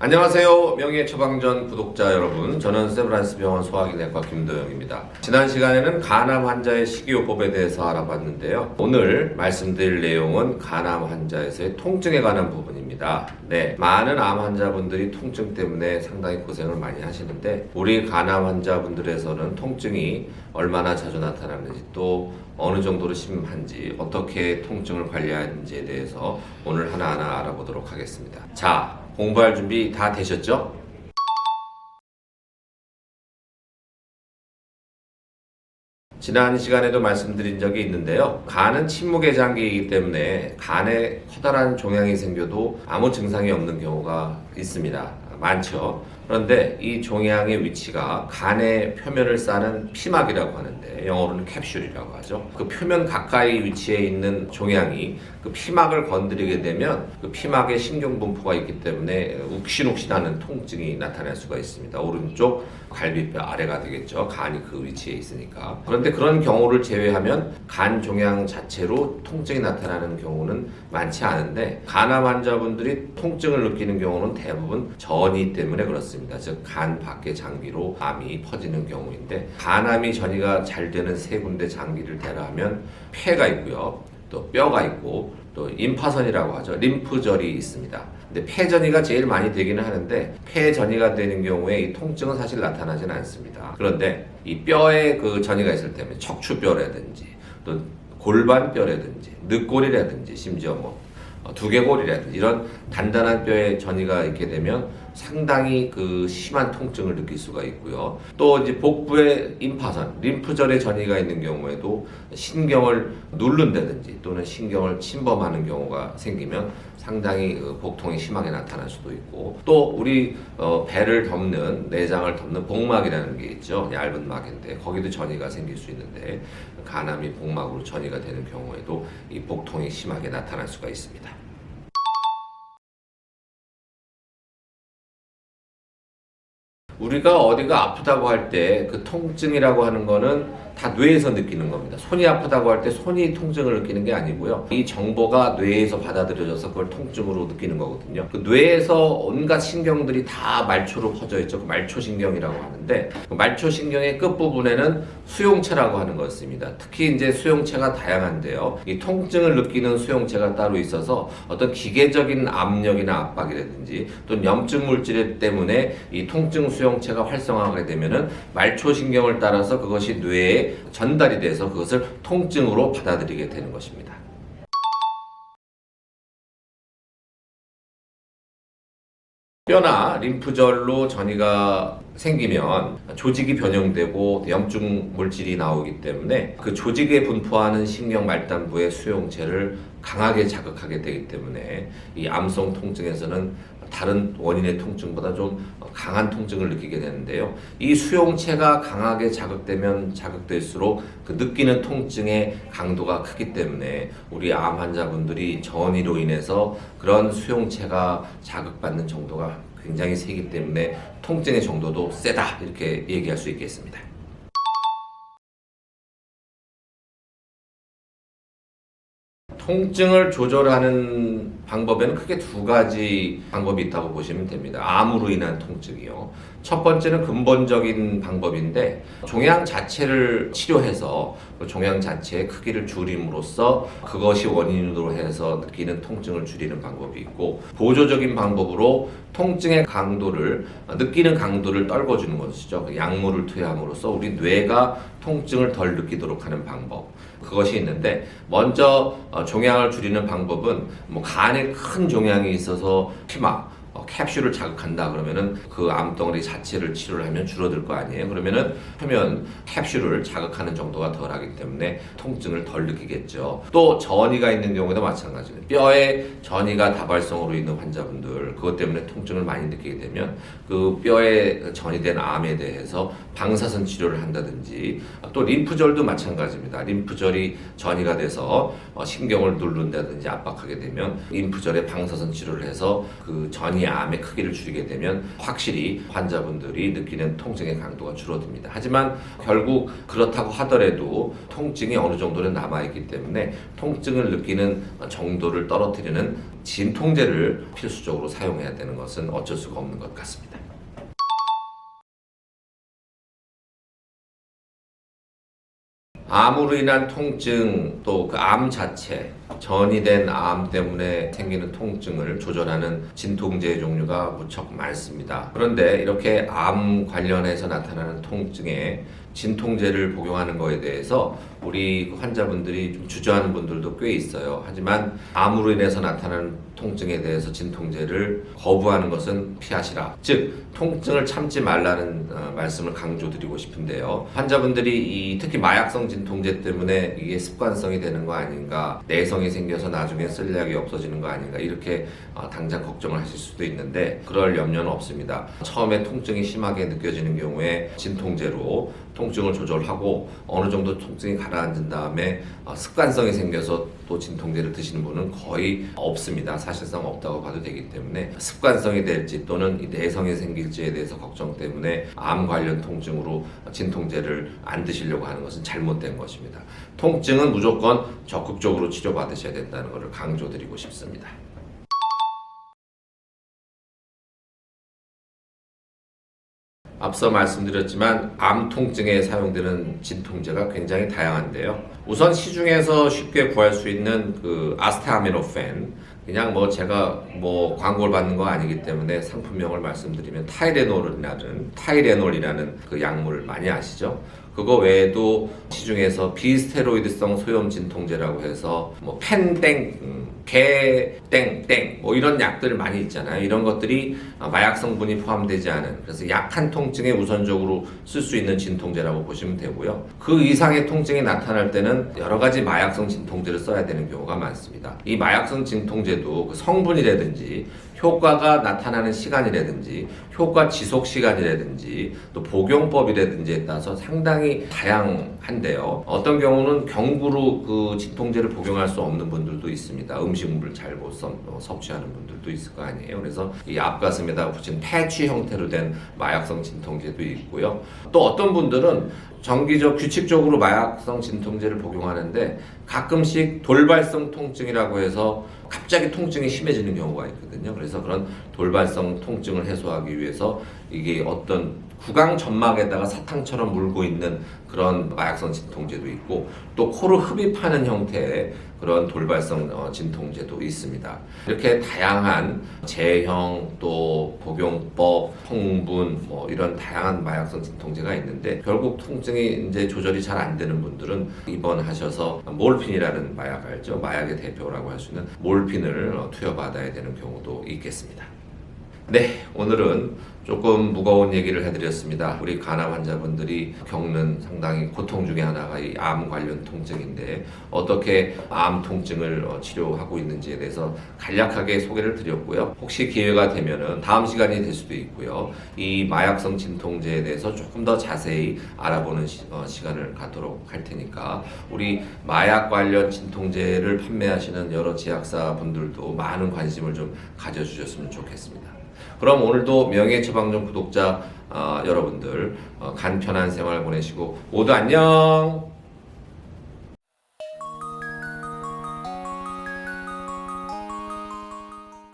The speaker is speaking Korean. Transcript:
안녕하세요. 명예처방전 구독자 여러분, 저는 세브란스 병원 소화기내과 김도영입니다. 지난 시간에는 간암 환자의 식이요법에 대해서 알아봤는데요. 오늘 말씀드릴 내용은 간암 환자에서의 통증에 관한 부분입니다. 네, 많은 암 환자분들이 통증 때문에 상당히 고생을 많이 하시는데, 우리 간암 환자분들에서는 통증이 얼마나 자주 나타나는지, 또 어느 정도로 심한지, 어떻게 통증을 관리하는지에 대해서 오늘 하나하나 알아보도록 하겠습니다. 자, 공부할 준비 다 되셨죠? 지난 시간에도 말씀드린 적이 있는데요. 간은 침묵의 장기이기 때문에 간에 커다란 종양이 생겨도 아무 증상이 없는 경우가 있습니다. 많죠. 그런데 이 종양의 위치가 간의 표면을 싸는 피막이라고 하는데, 영어로는 캡슐이라고 하죠. 그 표면 가까이 위치해 있는 종양이 그 피막을 건드리게 되면 그 피막에 신경분포가 있기 때문에 욱신욱신하는 통증이 나타날 수가 있습니다. 오른쪽 갈비뼈 아래가 되겠죠. 간이 그 위치에 있으니까. 그런데 그런 경우를 제외하면 간 종양 자체로 통증이 나타나는 경우는 많지 않은데, 간암 환자분들이 통증을 느끼는 경우는 대부분 전이 때문에 그렇습니다. 즉, 간 밖의 장기로 암이 퍼지는 경우인데, 간암이 전이가 잘 되는 세 군데 장기를 대라하면 폐가 있고요, 또 뼈가 있고, 또 임파선이라고 하죠. 림프절이 있습니다. 근데 폐전이가 제일 많이 되기는 하는데, 폐전이가 되는 경우에 이 통증은 사실 나타나지는 않습니다. 그런데 이 뼈에 그 전이가 있을 때면 척추뼈라든지, 또 골반뼈라든지, 늑골이라든지, 심지어 두개골이라든지 이런 단단한 뼈에 전이가 있게 되면 상당히 그 심한 통증을 느낄 수가 있고요. 또 이제 복부에 임파선, 림프절에 전이가 있는 경우에도 신경을 누른다든지 또는 신경을 침범하는 경우가 생기면 상당히 복통이 심하게 나타날 수도 있고, 또 우리 배를 덮는, 내장을 덮는 복막이라는 게 있죠. 얇은 막인데 거기도 전이가 생길 수 있는데, 간암이 복막으로 전이가 되는 경우에도 이 복통이 심하게 나타날 수가 있습니다. 우리가 어디가 아프다고 할 때 그 통증이라고 하는 거는 다 뇌에서 느끼는 겁니다. 손이 아프다고 할 때 손이 통증을 느끼는 게 아니고요. 이 정보가 뇌에서 받아들여져서 그걸 통증으로 느끼는 거거든요. 그 뇌에서 온갖 신경들이 다 말초로 퍼져 있죠. 그 말초신경이라고 하는데, 그 말초신경의 끝부분에는 수용체라고 하는 것이 있습니다. 특히 이제 수용체가 다양한데요. 이 통증을 느끼는 수용체가 따로 있어서 어떤 기계적인 압력이나 압박이라든지 또 염증 물질 때문에 이 통증 수용체가 활성화하게 되면은 말초신경을 따라서 그것이 뇌에 전달이 돼서 그것을 통증으로 받아들이게 되는 것입니다. 뼈나 림프절로 전이가 생기면 조직이 변형되고 염증 물질이 나오기 때문에 그 조직에 분포하는 신경 말단부의 수용체를 강하게 자극하게 되기 때문에 이 암성 통증에서는 다른 원인의 통증보다 좀 강한 통증을 느끼게 되는데요. 이 수용체가 강하게 자극되면 자극될수록 그 느끼는 통증의 강도가 크기 때문에 우리 암 환자분들이 전이로 인해서 그런 수용체가 자극받는 정도가 굉장히 세기 때문에 통증의 정도도 세다, 이렇게 얘기할 수 있겠습니다. 통증을 조절하는 방법에는 크게 두 가지 방법이 있다고 보시면 됩니다. 암으로 인한 통증이요. 첫 번째는 근본적인 방법인데, 종양 자체를 치료해서 그 종양 자체의 크기를 줄임으로써 그것이 원인으로 해서 느끼는 통증을 줄이는 방법이 있고, 보조적인 방법으로 통증의 강도를, 느끼는 강도를 떨궈주는 것이죠. 약물을 투여함으로써 우리 뇌가 통증을 덜 느끼도록 하는 방법, 그것이 있는데, 먼저 종양을 줄이는 방법은 간에 큰 종양이 있어서 피막, 캡슐을 자극한다 그러면은 그 암덩어리 자체를 치료를 하면 줄어들 거 아니에요. 그러면은 표면 캡슐을 자극하는 정도가 덜하기 때문에 통증을 덜 느끼겠죠. 또 전이가 있는 경우도 마찬가지예요. 뼈에 전이가 다발성으로 있는 환자분들, 그것 때문에 통증을 많이 느끼게 되면 그 뼈에 전이된 암에 대해서 방사선 치료를 한다든지 또 림프절도 마찬가지입니다. 림프절이 전이가 돼서 신경을 누른다든지 압박하게 되면 림프절에 방사선 치료를 해서 그 전이암의 크기를 줄이게 되면 확실히 환자분들이 느끼는 통증의 강도가 줄어듭니다. 하지만 결국 그렇다고 하더라도 통증이 어느 정도는 남아있기 때문에 통증을 느끼는 정도를 떨어뜨리는 진통제를 필수적으로 사용해야 되는 것은 어쩔 수가 없는 것 같습니다. 암으로 인한 통증, 또 그 암 자체, 전이 된 암 때문에 생기는 통증을 조절하는 진통제 종류가 무척 많습니다. 그런데 이렇게 암 관련해서 나타나는 통증에 진통제를 복용하는 것에 대해서 우리 환자분들이 좀 주저하는 분들도 꽤 있어요. 하지만 암으로 인해서 나타나는 통증에 대해서 진통제를 거부하는 것은 피하시라. 즉 통증을 참지 말라는 말씀을 강조드리고 싶은데요. 환자분들이 특히 마약성 진통제 때문에 이게 습관성이 되는 거 아닌가, 내성이 생겨서 나중에 쓸 약이 없어지는 거 아닌가, 이렇게 당장 걱정을 하실 수도 있는데 그럴 염려는 없습니다. 처음에 통증이 심하게 느껴지는 경우에 진통제로 통증을 조절하고 어느 정도 통증이 가라앉은 다음에 습관성이 생겨서 또 진통제를 드시는 분은 거의 없습니다. 사실상 없다고 봐도 되기 때문에 습관성이 될지 또는 내성이 생길지에 대해서 걱정 때문에 암 관련 통증으로 진통제를 안 드시려고 하는 것은 잘못된 것입니다. 통증은 무조건 적극적으로 치료받으셔야 된다는 것을 강조드리고 싶습니다. 앞서 말씀드렸지만 암 통증에 사용되는 진통제가 굉장히 다양한데요. 우선 시중에서 쉽게 구할 수 있는 그 아스타미노펜, 그냥 제가 광고를 받는 거 아니기 때문에 상품명을 말씀드리면 타이레놀이라는 그 약물을 많이 아시죠? 그거 외에도 시중에서 비스테로이드성 소염 진통제라고 해서 펜땡, 개땡땡 이런 약들 많이 있잖아요. 이런 것들이 마약 성분이 포함되지 않은, 그래서 약한 통증에 우선적으로 쓸 수 있는 진통제라고 보시면 되고요. 그 이상의 통증이 나타날 때는 여러 가지 마약성 진통제를 써야 되는 경우가 많습니다. 이 마약성 진통제도 그 성분이라든지 효과가 나타나는 시간이라든지 효과 지속 시간이라든지 또 복용법이라든지에 따라서 상당히 다양한데요. 어떤 경우는 경구로 그 진통제를 복용할 수 없는 분들도 있습니다. 음식물을 잘 못 섭취하는 분들도 있을 거 아니에요. 그래서 이 앞가슴에다 붙인 패치 형태로 된 마약성 진통제도 있고요. 또 어떤 분들은 규칙적으로 마약성 진통제를 복용하는데 가끔씩 돌발성 통증이라고 해서 갑자기 통증이 심해지는 경우가 있거든요. 그래서 그런 돌발성 통증을 해소하기 위해서 이게 어떤 구강 점막에다가 사탕처럼 물고 있는 그런 마약성 진통제도 있고 또 코를 흡입하는 형태의 그런 돌발성 진통제도 있습니다. 이렇게 다양한 제형 또 복용법, 성분 이런 다양한 마약성 진통제가 있는데 결국 통증이 이제 조절이 잘 안 되는 분들은 입원하셔서 몰핀이라는 마약 알죠? 마약의 대표라고 할 수 있는 몰핀을 투여받아야 되는 경우도 있겠습니다. 네, 오늘은 조금 무거운 얘기를 해드렸습니다. 우리 간암 환자분들이 겪는 상당히 고통 중에 하나가 이 암 관련 통증인데 어떻게 암 통증을 치료하고 있는지에 대해서 간략하게 소개를 드렸고요. 혹시 기회가 되면은 다음 시간이 될 수도 있고요. 이 마약성 진통제에 대해서 조금 더 자세히 알아보는 시간을 갖도록 할 테니까 우리 마약 관련 진통제를 판매하시는 여러 제약사 분들도 많은 관심을 좀 가져주셨으면 좋겠습니다. 그럼 오늘도 명예처방전 구독자 여러분들 간편한 생활 보내시고 모두 안녕!